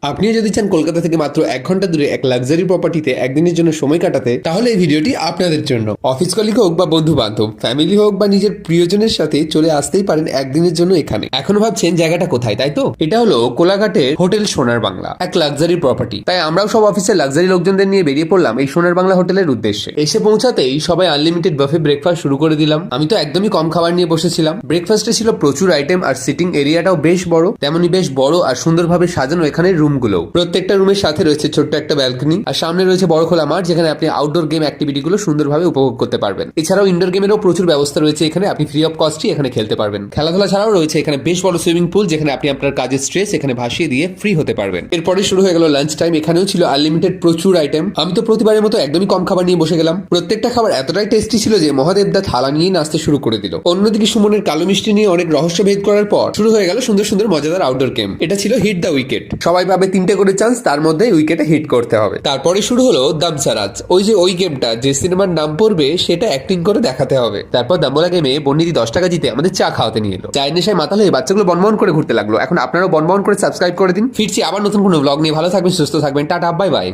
আপনিও যদি চান কলকাতা থেকে মাত্র 1 ঘন্টা দূরে এক লাক্সারি প্রপার্টিতে একদিনের জন্য সময় কাটাতে, তাহলে এই ভিডিওটি আপনাদের জন্য। অফিস কলিগ হোক বা বন্ধু বান্ধব, ফ্যামিলি হোক বা নিজের প্রিয়জনের সাথে চলে আসতেই পারেন একদিনের জন্য এখানে। এখনো ভাবছেন জায়গাটা কোথায়, তাই তো? এটা হলো কোলাঘাটের হোটেল সোনার বাংলা, এক লাক্সারি প্রপার্টি। তাই আমরাও সব অফিসের লাক্সারি লোকজনদের নিয়ে বেরিয়ে পড়লাম এই সোনার বাংলা হোটেলের উদ্দেশ্যে। এসে পৌঁছাতেই সবাই আনলিমিটেড বাফে ব্রেকফাস্ট শুরু করে দিলাম। আমি তো একদমই কম খাবার নিয়ে বসেছিলাম। ব্রেকফাস্টে ছিল প্রচুর আইটেম আর সিটিং এরিয়াটাও বেশ বড়, তেমনি বেশ বড় আর সুন্দরভাবে সাজানো এখানে রুমগুলো। প্রত্যেকটা রুমের সাথে রয়েছে ছোট্ট একটা ব্যালকনি, আর সামনে রয়েছে বড় খোলা মাঠ, যেখানে আপনি আউটডোর গেম অ্যাক্টিভিটি গুলো সুন্দরভাবে উপভোগ করতে পারবেন। এছাড়াও ইনডোর গেমেরও প্রচুর ব্যবস্থা রয়েছে এখানে, আপনি ফ্রি অফ কস্টই এখানে খেলতে পারবেন। খেলাধুলা ছাড়াও রয়েছে এখানে বেশ বড় সুইমিং পুল, যেখানে আপনি আপনার কাজের স্ট্রেস এখানে ভাসিয়ে দিয়ে ফ্রি হতে পারবেন। এরপরে শুরু হয়ে গেল লাঞ্চ টাইম। এখানেও ছিল আনলিমিটেড প্রচুর আইটেম। আমি তো প্রতিবারের মতো একদমই কম খাবার নিয়ে বসে গেলাম। প্রত্যেকটা খাবার এতটাই টেস্টি ছিল যে মহাদেবদা থালা নিয়েই নাচতে শুরু করে দিল। অন্যদিকে সুমনের কালো মিষ্টি নিয়ে অনেক রহস্য ভেদ করার পর শুরু হয়ে গেল সুন্দর সুন্দর মজাদার আউটডোর গেম। এটা ছিল হিট দ্য উইকেট। সবাই পাবে 3টে করে চান্স, তার মধ্যে উইকেটে হিট করতে হবে। তারপরে শুরু হলো দামসারাজ, ওই গেমটা যে সিনেমার নাম পড়বে সেটা অ্যাক্টিং করে দেখাতে হবে। তারপর দাম্বলা গেমে বন্নিদি 10 টাকা জিতে আমাদের চা খাওয়াতে নিয়ে এলো। চায়ের নেশায় মাতাল হয়ে বাচ্চাগুলো বনবন করে ঘুরতে লাগলো। এখন আপনারাও বনবন করে সাবস্ক্রাইব করে দিন। ফিরছি আবার নতুন কোনো ব্লগ নিয়ে। ভালো থাকবেন, সুস্থ থাকবেন, টাটা, বাই বাই।